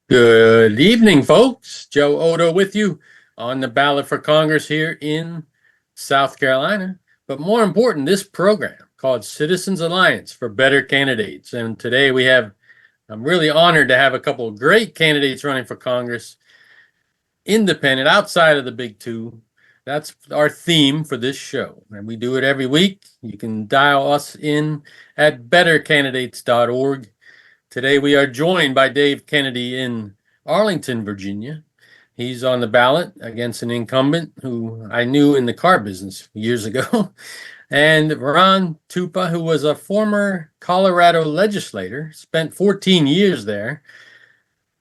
Good evening, folks. Joe Odo with you on the ballot for Congress here in South Carolina. But more important, this program called Citizens Alliance for Better Candidates. And today I'm really honored to have a couple of great candidates running for Congress, independent, outside of the big two. That's our theme for this show. And we do it every week. You can dial us in at bettercandidates.org. Today we are joined by Dave Kennedy in Arlington, Virginia. He's on the ballot against an incumbent who I knew in the car business years ago, and Ron Tupa, who was a former Colorado legislator, spent 14 years there.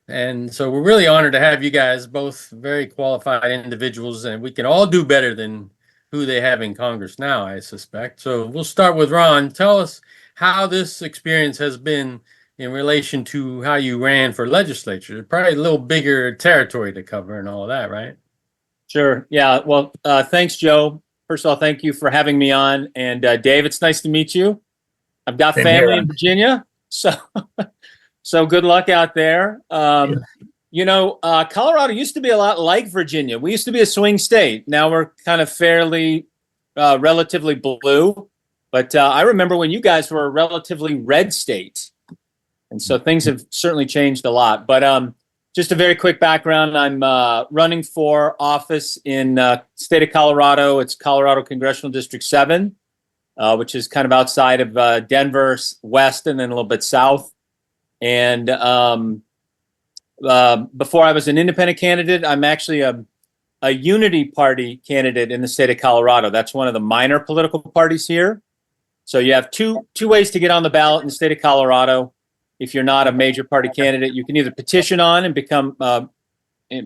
And so we're really honored to have you guys, both very qualified individuals, and we can all do better than who they have in Congress now, I suspect. So we'll start with Ron. Tell us how this experience has been in relation to how you ran for legislature. Probably a little bigger territory to cover and all of that, right? Sure. Yeah. Well, thanks, Joe. First of all, thank you for having me on. And Dave, it's nice to meet you. I've got family in Virginia, so good luck out there. Colorado used to be a lot like Virginia. We used to be a swing state. Now we're kind of fairly relatively blue. But I remember when you guys were a relatively red state. And so things have certainly changed a lot. But just a very quick background. I'm running for office in state of Colorado. It's Colorado Congressional District 7, which is kind of outside of Denver, west, and then a little bit south. And before I was an independent candidate, I'm actually a uni-party candidate in the state of Colorado. That's one of the minor political parties here. So you have two ways to get on the ballot in the state of Colorado. If you're not a major party candidate, you can either petition on and become a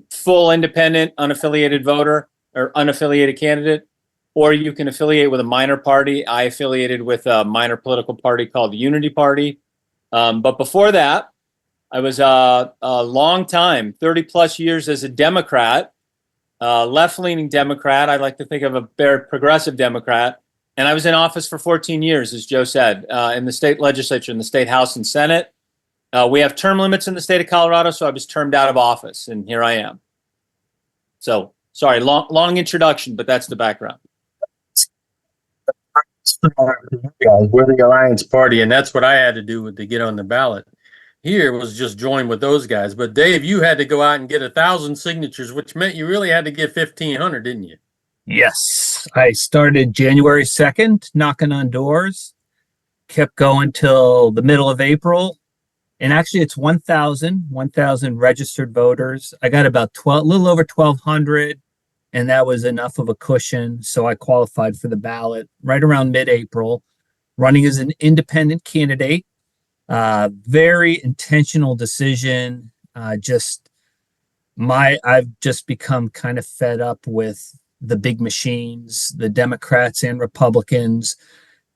full independent, unaffiliated voter or unaffiliated candidate, or you can affiliate with a minor party. I affiliated with a minor political party called the uni-party. But before that, I was a long time, 30 plus years as a Democrat, left-leaning Democrat. I like to think of a very progressive Democrat. And I was in office for 14 years, as Joe said, in the state legislature, in the state House and Senate. We have term limits in the state of Colorado, so I was termed out of office, and here I am. So, sorry, long introduction, but that's the background. We're the Alliance Party, and that's what I had to do to get on the ballot. Here was just join with those guys. But Dave, you had to go out and get 1,000 signatures, which meant you really had to get 1,500, didn't you? Yes, I started January 2nd, knocking on doors, kept going till the middle of April. And actually it's 1,000 registered voters. I got about a little over 1,200, and that was enough of a cushion. So I qualified for the ballot right around mid-April, running as an independent candidate. Very intentional decision. I've just become kind of fed up with the big machines, the Democrats and Republicans,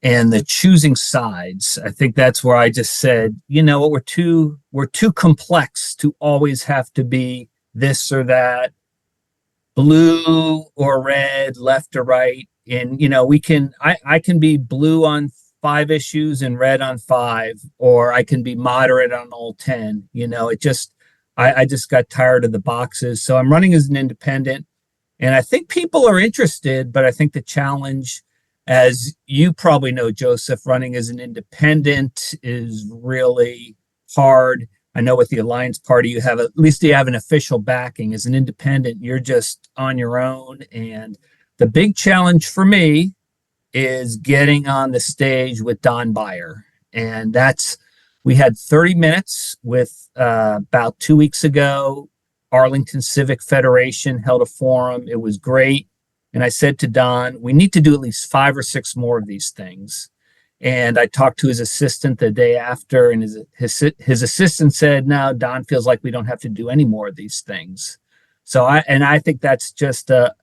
and the choosing sides. I think that's where I just said, you know what, we're too complex to always have to be this or that, blue or red, left or right. And I can be blue on 5 issues and red on 5, or I can be moderate on all 10. I just got tired of the boxes. So I'm running as an independent, and I think people are interested, but I think the challenge, as you probably know, Joseph, running as an independent is really hard. I know with the Alliance Party, you have an official backing. As an independent, you're just on your own. And the big challenge for me is getting on the stage with Don Beyer. And we had 30 minutes with about 2 weeks ago. Arlington Civic Federation held a forum. It was great. And I said to Don, we need to do at least 5 or 6 more of these things. And I talked to his assistant the day after, and his assistant said, no, Don feels like we don't have to do any more of these things. So I think that's just a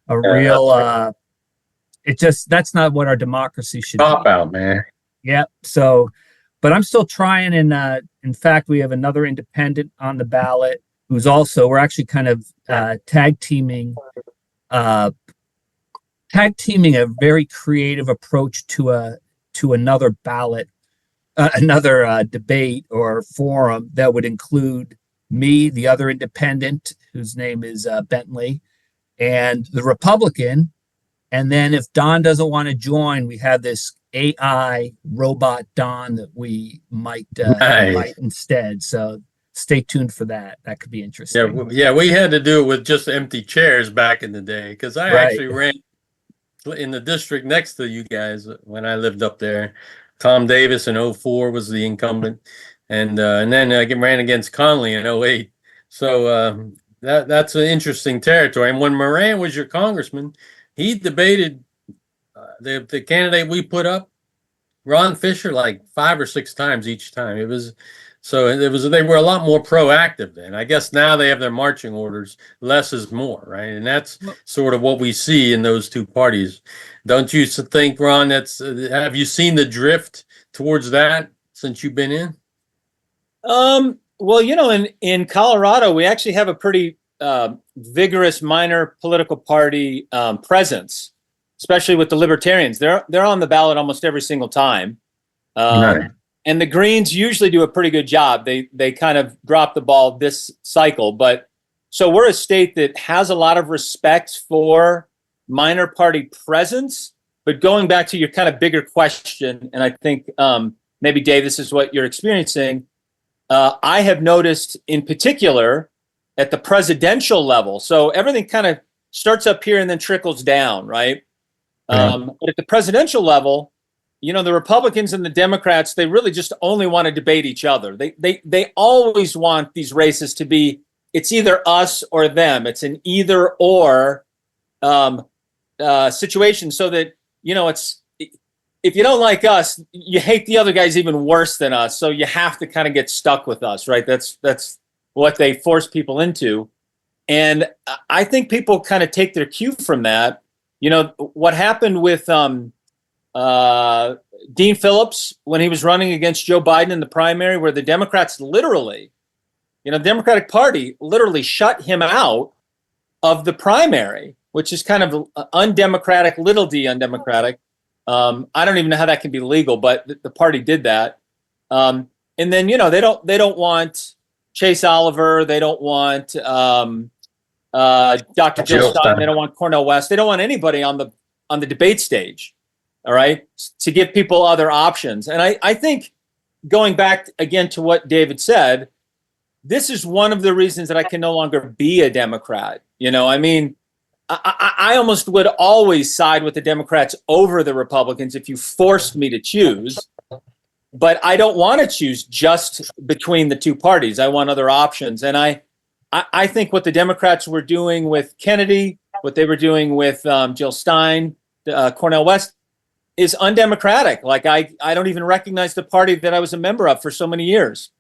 real, that's not what our democracy should be. Pop out, man. Yeah. So, but I'm still trying. And in fact, we have another independent on the ballot who's also, we're actually kind of tag teaming a very creative approach to another ballot, another debate or forum that would include me, the other independent, whose name is Bentley, and the Republican. And then if Don doesn't want to join, we have this AI robot Don that we might Nice. invite instead. So stay tuned for that. That could be interesting. Yeah, we had to do it with just empty chairs back in the day because I Right. actually ran in the district next to you guys when I lived up there. Tom Davis in '04 was the incumbent, and then I ran against Conley in '08. So that's an interesting territory. And when Moran was your congressman, he debated the candidate we put up, Ron Fisher, like 5 or 6 times each time. They were a lot more proactive then. I guess now they have their marching orders. Less is more, right? And that's sort of what we see in those two parties. Don't you think, Ron? Have you seen the drift towards that since you've been in? Well, in Colorado, we actually have a pretty vigorous minor political party presence, especially with the Libertarians. They're on the ballot almost every single time. Right. And the Greens usually do a pretty good job. They kind of drop the ball this cycle. But so we're a state that has a lot of respect for minor party presence. But going back to your kind of bigger question, and I think maybe, Dave, this is what you're experiencing. I have noticed in particular at the presidential level. So everything kind of starts up here and then trickles down, right? But at the presidential level, the Republicans and the Democrats, they really just only want to debate each other. They always want these races to be, it's either us or them. It's an either or situation, so that, it's, if you don't like us, you hate the other guys even worse than us. So you have to kind of get stuck with us, right? That's what they force people into. And I think people kind of take their cue from that. What happened with Dean Phillips when he was running against Joe Biden in the primary, where the Democrats literally, the Democratic Party literally shut him out of the primary, which is kind of undemocratic, little d undemocratic. I don't even know how that can be legal, but the party did that. And then, they don't want Chase Oliver. They don't want Dr. Jill Stein. They don't want Cornel West. They don't want anybody on the debate stage. All right, to give people other options. And I think, going back again to what David said, this is one of the reasons that I can no longer be a Democrat. I almost would always side with the Democrats over the Republicans if you forced me to choose. But I don't want to choose just between the two parties. I want other options. And I think what the Democrats were doing with Kennedy, what they were doing with Jill Stein, Cornel West, is undemocratic. Like, I don't even recognize the party that I was a member of for so many years.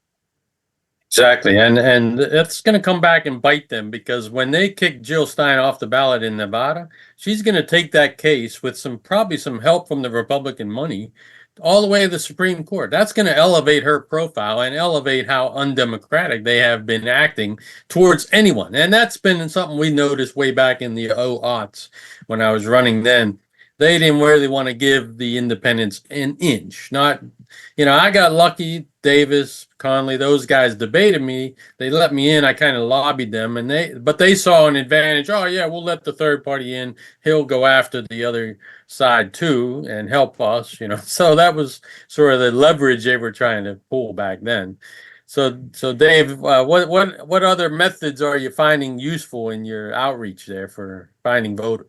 Exactly. And it's going to come back and bite them, because when they kick Jill Stein off the ballot in Nevada, she's going to take that case with probably some help from the Republican money all the way to the Supreme Court. That's going to elevate her profile and elevate how undemocratic they have been acting towards anyone. And that's been something we noticed way back in the aughts when I was running then. They didn't really want to give the independents an inch. I got lucky. Davis, Conley, those guys debated me. They let me in. I kind of lobbied them, but they saw an advantage. Oh yeah, we'll let the third party in. He'll go after the other side too and help us. So that was sort of the leverage they were trying to pull back then. So Dave, what other methods are you finding useful in your outreach there for finding voters?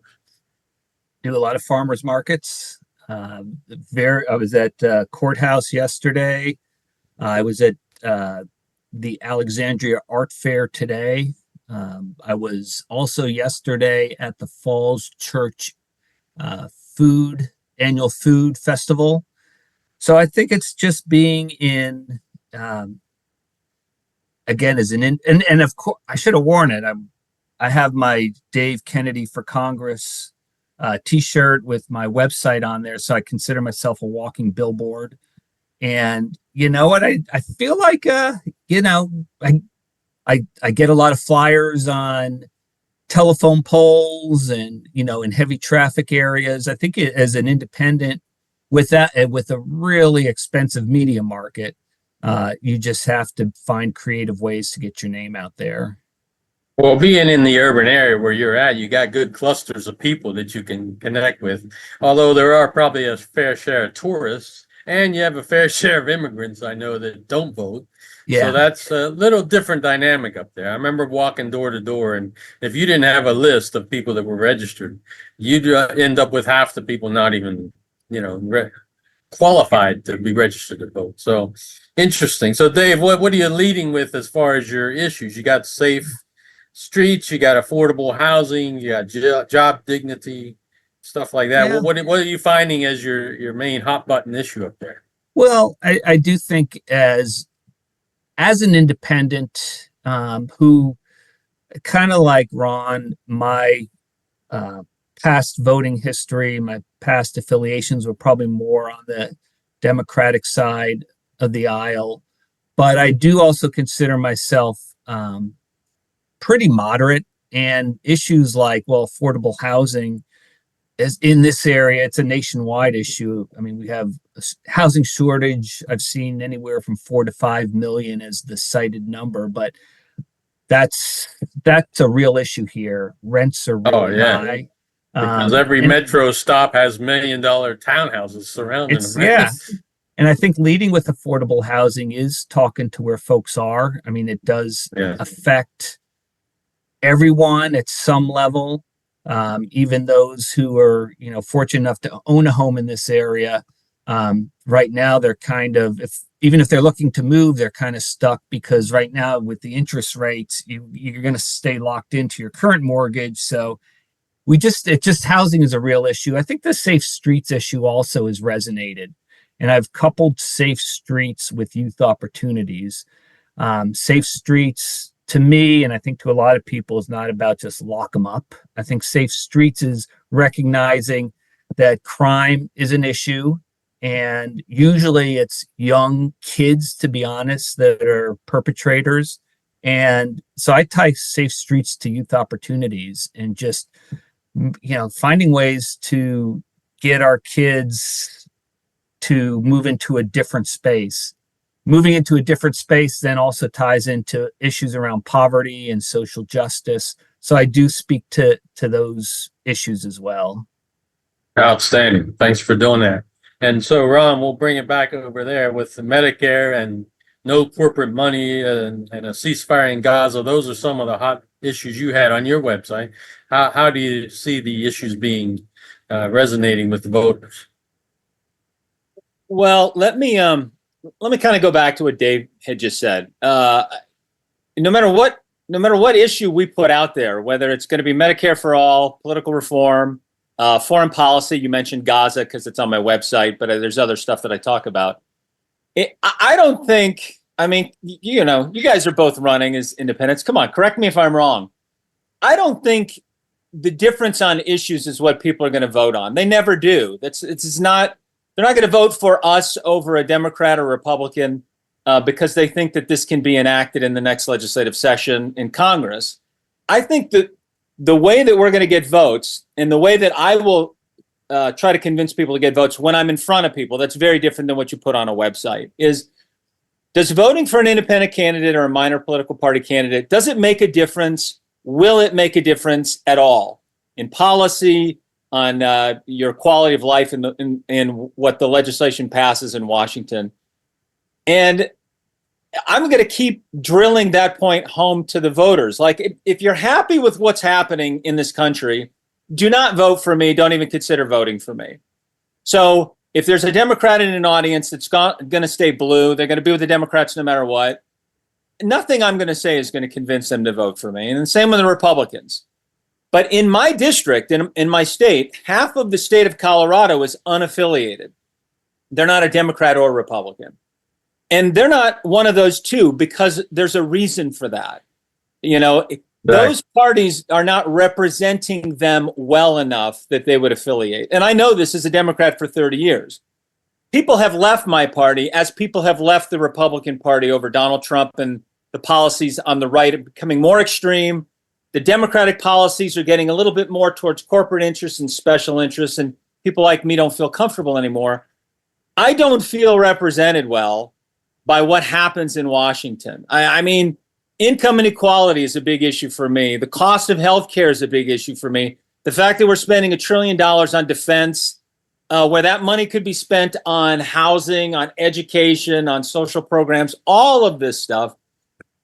Do a lot of farmers markets. I was at courthouse yesterday. I was at the Alexandria Art Fair today. I was also yesterday at the Falls Church annual food festival. So I think it's just being in, again, and of course, I should have worn it. I have my Dave Kennedy for Congress t-shirt with my website on there, so I consider myself a walking billboard. And you know what, I feel like I get a lot of flyers on telephone poles and in heavy traffic areas. I think as an independent with a really expensive media market, You just have to find creative ways to get your name out there. Well, being in the urban area where you're at, you got good clusters of people that you can connect with. Although there are probably a fair share of tourists, and you have a fair share of immigrants I know that don't vote. Yeah. So that's a little different dynamic up there. I remember walking door to door, and if you didn't have a list of people that were registered, you'd end up with half the people not even, qualified to be registered to vote. So interesting. So Dave, what are you leading with as far as your issues? You got safe streets, you got affordable housing, you got job dignity, stuff like that. Yeah. What are you finding as your main hot button issue up there? Well, I do think as an independent, who kind of like Ron, my past voting history, my past affiliations were probably more on the Democratic side of the aisle, but I do also consider myself pretty moderate, and issues like, well, affordable housing is in this area. It's a nationwide issue. I mean, we have a housing shortage. I've seen anywhere from 4 to 5 million as the cited number, but that's a real issue here. Rents are really high. Because every metro stop has $1 million townhouses surrounding them. Right? Yeah. And I think leading with affordable housing is talking to where folks are. I mean, it does affect everyone at some level, even those who are, fortunate enough to own a home in this area. Right now, they're kind of, even if they're looking to move, they're kind of stuck because right now with the interest rates, you're going to stay locked into your current mortgage. So housing is a real issue. I think the safe streets issue also has resonated. And I've coupled safe streets with youth opportunities. Safe streets, to me, and I think to a lot of people, is not about just lock them up. I think safe streets is recognizing that crime is an issue, and usually it's young kids, to be honest, that are perpetrators. And so I tie safe streets to youth opportunities and just, finding ways to get our kids to move into a different space. Moving into a different space then also ties into issues around poverty and social justice. So I do speak to those issues as well. Outstanding. Thanks for doing that. And so, Ron, we'll bring it back over there with the Medicare and no corporate money and a ceasefire in Gaza. Those are some of the hot issues you had on your website. How do you see the issues being resonating with the voters? Well, let me kind of go back to what Dave had just said. No matter what issue we put out there, whether it's going to be Medicare for all, political reform, foreign policy, you mentioned Gaza because it's on my website, but there's other stuff that I talk about. I don't think, you guys are both running as independents. Come on, correct me if I'm wrong. I don't think the difference on issues is what people are going to vote on. They never do. It's not. They're not going to vote for us over a Democrat or Republican because they think that this can be enacted in the next legislative session in Congress. I think that the way that we're going to get votes and the way that I will try to convince people to get votes when I'm in front of people, that's very different than what you put on a website, is does voting for an independent candidate or a minor political party candidate, does it make a difference? Will it make a difference at all in policy, on your quality of life in what the legislation passes in Washington? And I'm going to keep drilling that point home to the voters. Like, if you're happy with what's happening in this country, do not vote for me. Don't even consider voting for me. So if there's a Democrat in an audience that's going to stay blue, they're going to be with the Democrats no matter what, nothing I'm going to say is going to convince them to vote for me. And the same with the Republicans. But in my district, in my state, half of the state of Colorado is unaffiliated. They're not a Democrat or Republican. And they're not one of those two because there's a reason for that. Those parties are not representing them well enough that they would affiliate. And I know this as a Democrat for 30 years. People have left my party as people have left the Republican Party over Donald Trump and the policies on the right are becoming more extreme. The Democratic policies are getting a little bit more towards corporate interests and special interests, and people like me don't feel comfortable anymore. I don't feel represented well by what happens in Washington. I mean, income inequality is a big issue for me. The cost of healthcare is a big issue for me. The fact that we're spending $1 trillion on defense, where that money could be spent on housing, on education, on social programs, all of this stuff,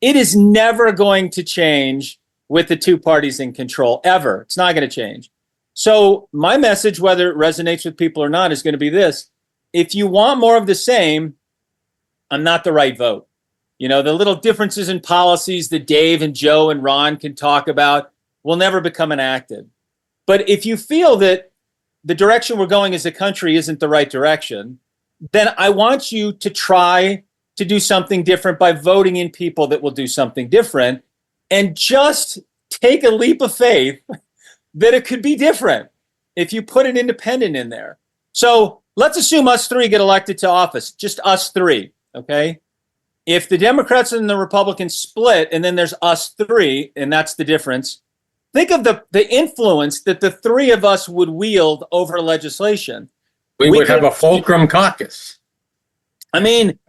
it is never going to change with the two parties in control, ever. It's not going to change. So my message, whether it resonates with people or not, is going to be this. If you want more of the same, I'm not the right vote. You know, the little differences in policies that Dave and Joe and Ron can talk about will never become enacted. But if you feel that the direction we're going as a country isn't the right direction, then I want you to try to do something different by voting in people that will do something different, and just take a leap of faith that it could be different if you put an independent in there. So let's assume us three get elected to office, just us three, okay? If the Democrats and the Republicans split and then there's us three, and that's the difference, think of the influence that the three of us would wield over legislation. We would have a fulcrum caucus. I mean,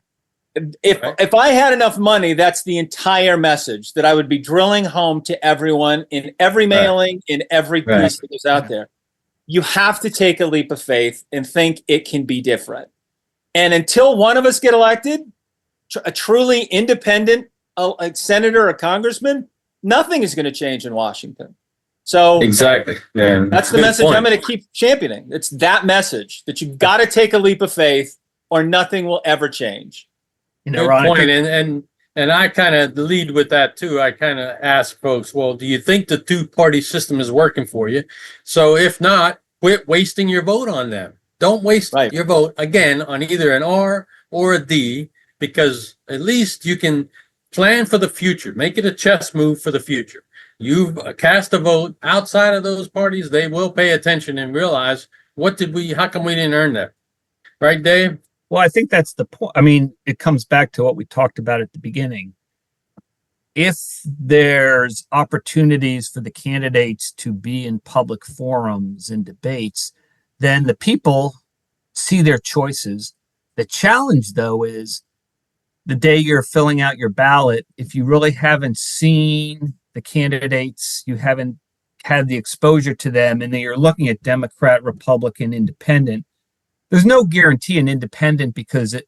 if I had enough money, that's the entire message that I would be drilling home to everyone in every mailing, in every piece that goes out there. You have to take a leap of faith and think it can be different. And until one of us get elected, a truly independent a senator or congressman, nothing is going to change in Washington. So exactly, yeah. That's the message I'm going to keep championing. It's that message that you've got to take a leap of faith, or nothing will ever change. You know, Good Ron, point. And I kind of lead with that too. I kind of ask folks, well, do you think the two-party system is working for you? So if not, quit wasting your vote on them. Don't waste your vote again on either an R or a D, because at least you can plan for the future. Make it a chess move for the future. You've cast a vote outside of those parties, they will pay attention and realize, how come we didn't earn that? Right, Dave? well, I think that's the point. I mean, it comes back to what we talked about at the beginning. If there's opportunities for the candidates to be in public forums and debates, then the people see their choices. The challenge, though, is the day you're filling out your ballot, if you really haven't seen the candidates, you haven't had the exposure to them, and then you're looking at Democrat, Republican, Independent, there's no guarantee an independent, because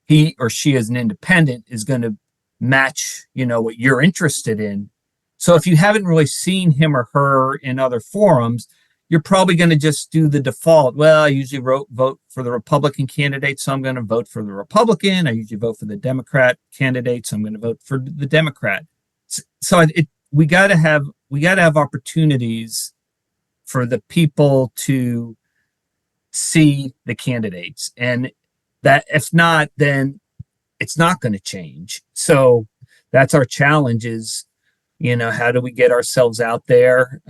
he or she as an independent is going to match, what you're interested in. So if you haven't really seen him or her in other forums, you're probably going to just do the default. Well, I usually vote for the Republican candidate, so I'm going to vote for the Republican. I usually vote for the Democrat candidate, so I'm going to vote for the Democrat. So we got to have opportunities for the people to see the candidates, and that if not, then it's not going to change. So that's our challenge is, how do we get ourselves out there?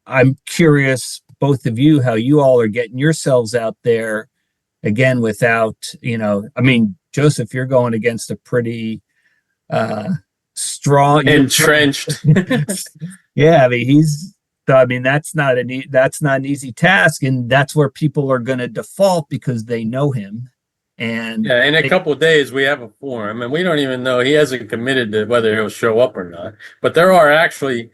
I'm curious, both of you, how you all are getting yourselves out there again without, Joseph, you're going against a pretty strong, entrenched. Yeah, that's not an easy task, and that's where people are going to default because they know him. And in a couple of days we have a forum, and we don't even know, he hasn't committed to whether he'll show up or not. But there are actually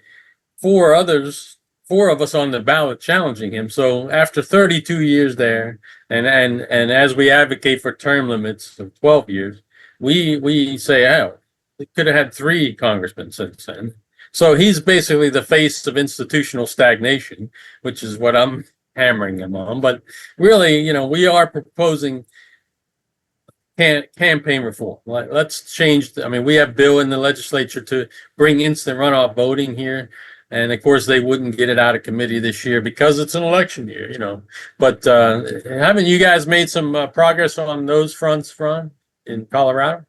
four of us on the ballot challenging him. So after 32 years there, and as we advocate for term limits of 12 years, we say, we could have had 3 congressmen since then. So he's basically the face of institutional stagnation, which is what I'm hammering him on. But really, we are proposing campaign reform. Let's change. We have bill in the legislature to bring instant runoff voting here. And of course, they wouldn't get it out of committee this year because it's an election year, But haven't you guys made some progress on those fronts, Ron, in Colorado?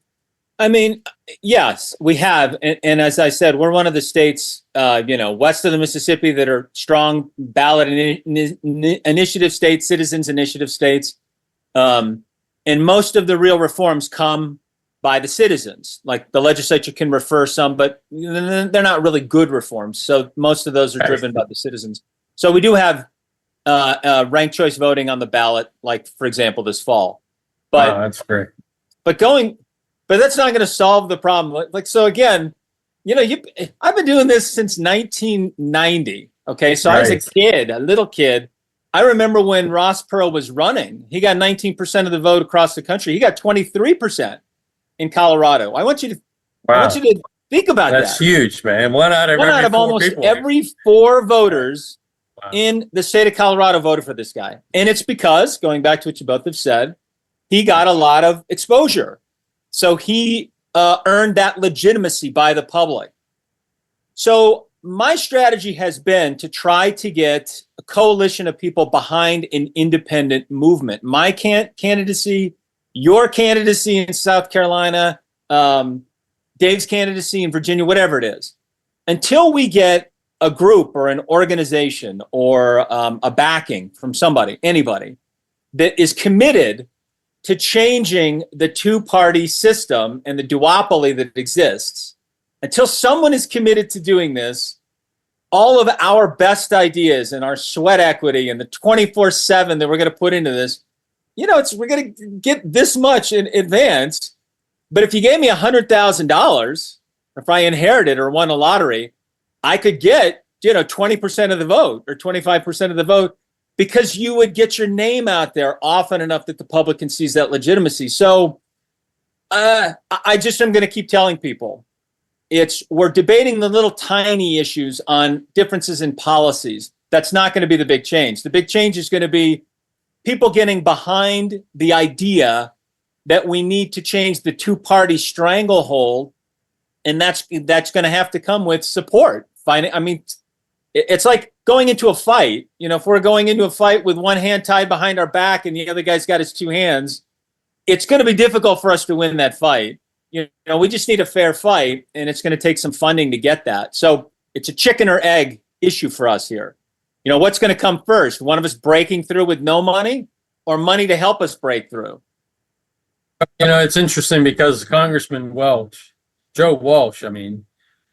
Yes, we have. And as I said, we're one of the states, west of the Mississippi that are strong ballot initiative states, citizens initiative states. And most of the real reforms come by the citizens. Like the legislature can refer some, but they're not really good reforms. So most of those are driven by the citizens. So we do have ranked choice voting on the ballot, like, for example, this fall. But that's great. But going but that's not going to solve the problem. Like, so again, I've been doing this since 1990. Okay. So I was a little kid. I remember when Ross Perot was running, he got 19% of the vote across the country. He got 23% in Colorado. I want you to think about that. That's huge, man. One out of almost every 4 voters in the state of Colorado voted for this guy. And it's because, going back to what you both have said, he got a lot of exposure. So he earned that legitimacy by the public. So my strategy has been to try to get a coalition of people behind an independent movement. My candidacy, your candidacy in South Carolina, Dave's candidacy in Virginia, whatever it is, until we get a group or an organization or a backing from anybody that is committed to changing the 2-party system and the duopoly that exists, until someone is committed to doing this, all of our best ideas and our sweat equity and the 24/7 that we're going to put into this, we're going to get this much in advance. But if you gave me $100,000, if I inherited or won a lottery, I could get, 20% of the vote or 25% of the vote, because you would get your name out there often enough that the public can seize that legitimacy. So I just am going to keep telling people, we're debating the little tiny issues on differences in policies. That's not going to be the big change. The big change is going to be people getting behind the idea that we need to change the 2-party stranglehold, and that's going to have to come with support. It's like going into a fight. If we're going into a fight with one hand tied behind our back and the other guy's got his 2 hands, it's going to be difficult for us to win that fight. We just need a fair fight, and it's going to take some funding to get that. So it's a chicken or egg issue for us here. What's going to come first? One of us breaking through with no money, or money to help us break through? It's interesting because Congressman Joe Walsh,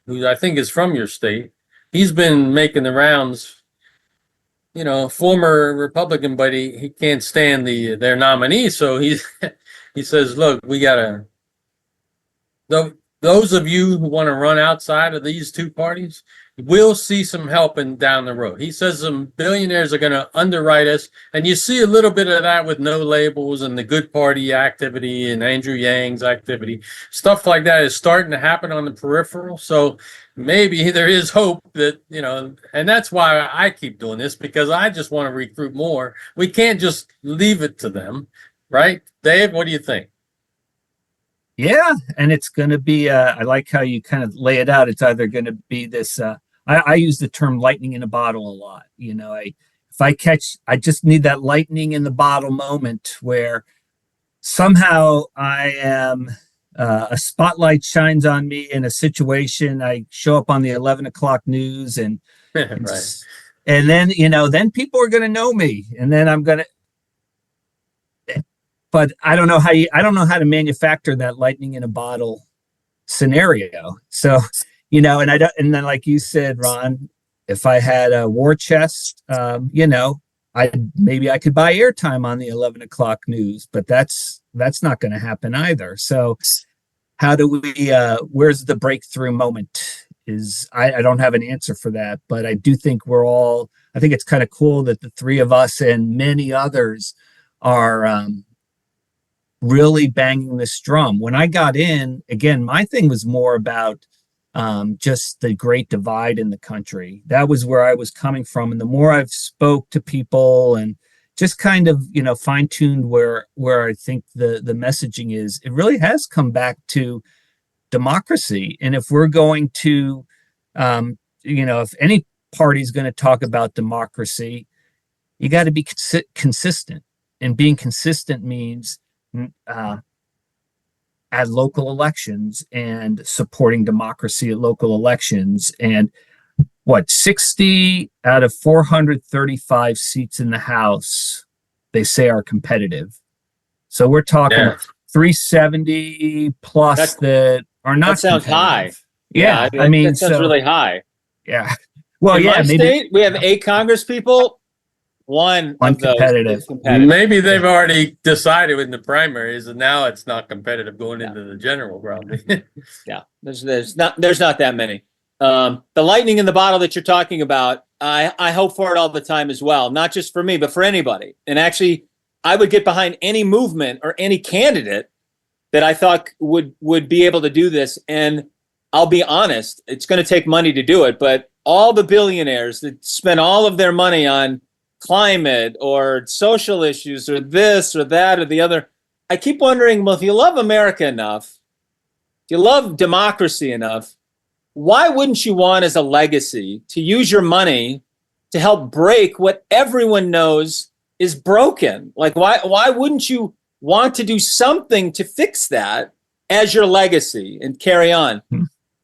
who I think is from your state, he's been making the rounds, former Republican, but he can't stand their nominee. So he says, look, we gotta, those of you who want to run outside of these 2 parties, we'll see some help down the road. He says some billionaires are going to underwrite us, and you see a little bit of that with No Labels and the Good Party activity and Andrew Yang's activity. Stuff like that is starting to happen on the peripheral. So maybe there is hope that, and that's why I keep doing this, because I just want to recruit more. We can't just leave it to them, right? Dave, what do you think? Yeah, and it's going to be, I like how you kind of lay it out. It's either going to be this, I use the term lightning in a bottle a lot. I just need that lightning in the bottle moment where somehow I am, a spotlight shines on me in a situation. I show up on the 11 o'clock news and, right. And then, then people are going to know me, and then I'm going to, but I don't know how to manufacture that lightning in a bottle scenario. So, and then like you said, Ron, if I had a war chest, maybe I could buy airtime on the 11 o'clock news, but that's not going to happen either. So how do we, where's the breakthrough moment? I don't have an answer for that, but I do think I think it's kind of cool that the 3 of us and many others are, really banging this drum. When I got in, again, my thing was more about just the great divide in the country. That was where I was coming from. And the more I've spoke to people and just kind of, fine-tuned where I think the messaging is, it really has come back to democracy. And if we're going to, if any party is going to talk about democracy, you got to be consistent. And being consistent means at local elections and supporting democracy at local elections. And 60 out of 435 seats in the House, they say are competitive. So we're talking 370 plus that are not. That sounds high. Yeah, that sounds really high. Yeah. Well, in my state, we have 8 Congress people. one of those Uncompetitive. is competitive. Maybe they've already decided in the primaries, and now it's not competitive going into the general, probably. Yeah, there's not that many. The lightning in the bottle that you're talking about, I hope for it all the time as well, not just for me, but for anybody. And actually, I would get behind any movement or any candidate that I thought would be able to do this. And I'll be honest, it's going to take money to do it, but all the billionaires that spend all of their money on climate or social issues or this or that or the other, I keep wondering, well, if you love America enough, if you love democracy enough, why wouldn't you want as a legacy to use your money to help break what everyone knows is broken? Like, why wouldn't you want to do something to fix that as your legacy and carry on?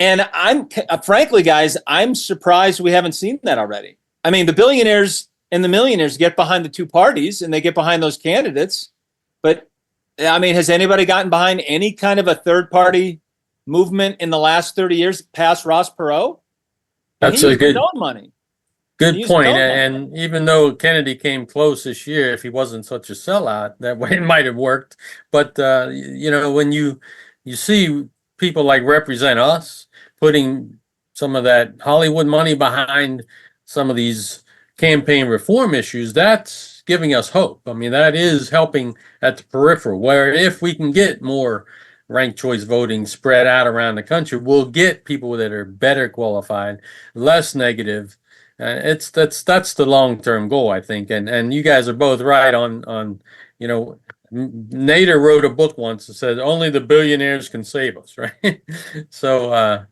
And I'm frankly, guys, I'm surprised we haven't seen that already. I mean, the billionaires and the millionaires get behind the two parties and they get behind those candidates. But I mean, has anybody gotten behind any kind of a third party movement in the last 30 years past Ross Perot? That's a good money. Good point. And even though Kennedy came close this year, if he wasn't such a sellout, that way it might have worked. But when you see people like Represent Us putting some of that Hollywood money behind some of these campaign reform issues, that's giving us hope. I mean, that is helping at the peripheral, where if we can get more ranked choice voting spread out around the country, we'll get people that are better qualified, less negative. That's the long-term goal, I think. And you guys are both right on Nader wrote a book once that said only the billionaires can save us, right? So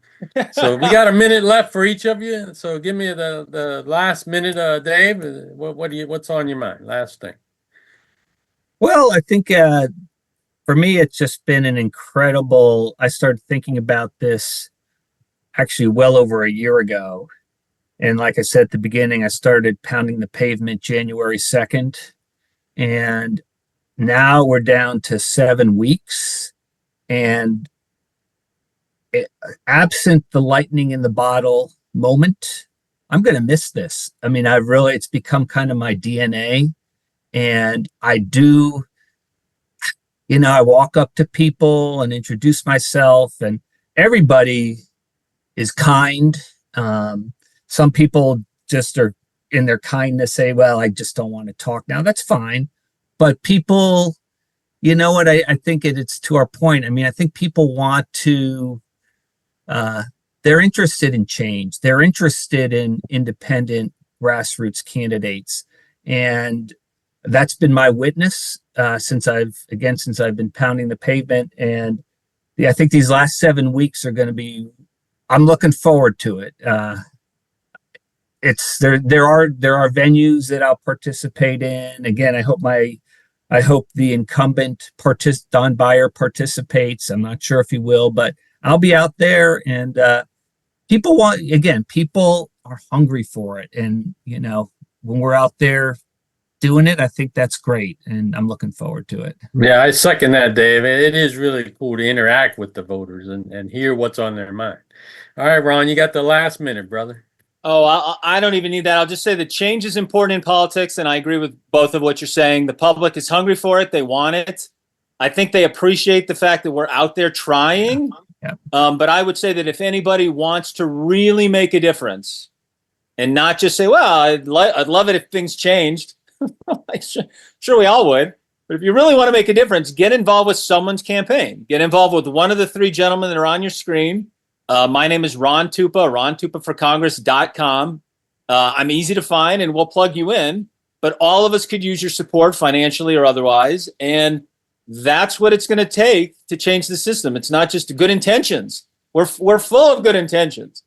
we got a minute left for each of you. So give me the last minute, Dave. What's on your mind? Last thing. Well, I think for me, it's just been an incredible. I started thinking about this actually well over a year ago. And like I said at the beginning, I started pounding the pavement January 2nd. And now we're down to 7 weeks. And absent the lightning in the bottle moment, I'm going to miss this. I mean, it's become kind of my DNA. And I do, I walk up to people and introduce myself, and everybody is kind. Some people just are in their kindness say, well, I just don't want to talk now. That's fine. But people, you know what? I think it's to our point. I mean, I think people want to, they're interested in change. They're interested in independent grassroots candidates. And that's been my witness since I've been pounding the pavement. And I think these last 7 weeks are going to be, I'm looking forward to it. There are venues that I'll participate in. Again, I hope the incumbent Don Beyer participates. I'm not sure if he will, but I'll be out there, and people are hungry for it. And when we're out there doing it, I think that's great, and I'm looking forward to it. Yeah, I second that, Dave. It is really cool to interact with the voters and hear what's on their mind. All right, Ron, you got the last minute, brother. Oh, I don't even need that. I'll just say that change is important in politics, and I agree with both of what you're saying. The public is hungry for it. They want it. I think they appreciate the fact that we're out there trying. Yeah. But I would say that if anybody wants to really make a difference and not just say, well, I'd love it if things changed. Sure, we all would. But if you really want to make a difference, get involved with someone's campaign. Get involved with one of the three gentlemen that are on your screen. My name is Ron Tupa, rontupaforcongress.com. I'm easy to find, and we'll plug you in. But all of us could use your support financially or otherwise. And that's what it's going to take to change the system. It's not just good intentions. We're full of good intentions.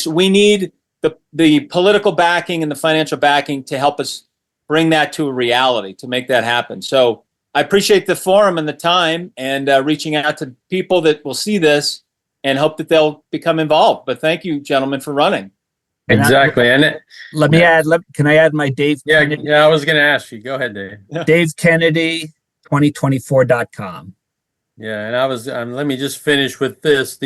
We need the political backing and the financial backing to help us bring that to a reality, to make that happen. So I appreciate the forum and the time, and reaching out to people that will see this and hope that they'll become involved. But thank you, gentlemen, for running. Exactly. Can I add my Dave Kennedy? Yeah, I was going to ask you. Go ahead, Dave. Dave Kennedy, 2024.com. Yeah, and let me just finish with this.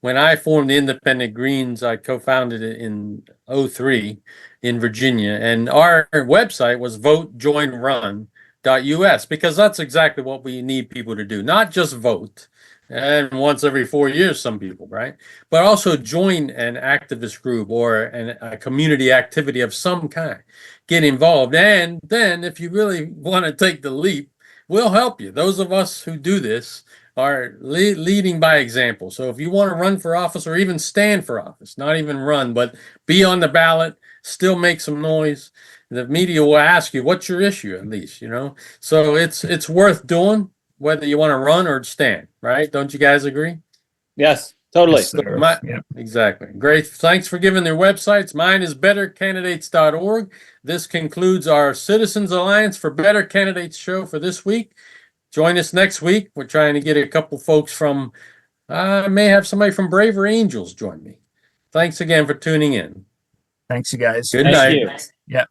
When I formed the Independent Greens, I co-founded it in 2003. in Virginia. And our website was votejoinrun.us, because that's exactly what we need people to do. Not just vote, and once every 4 years, some people, right? But also join an activist group or a community activity of some kind. Get involved. And then if you really want to take the leap, we'll help you. Those of us who do this are leading by example. So if you want to run for office or even stand for office, not even run, but be on the ballot, still make some noise, the media will ask you, what's your issue, at least, you know? So it's worth doing, whether you want to run or stand, right? Don't you guys agree? Yes, totally. Yes, sir. Yep. Exactly. Great. Thanks for giving their websites. Mine is bettercandidates.org. This concludes our Citizens Alliance for Better Candidates show for this week. Join us next week. We're trying to get a couple folks from, I may have somebody from Braver Angels join me. Thanks again for tuning in. Thanks, you guys. Good Thank night. you. Yep.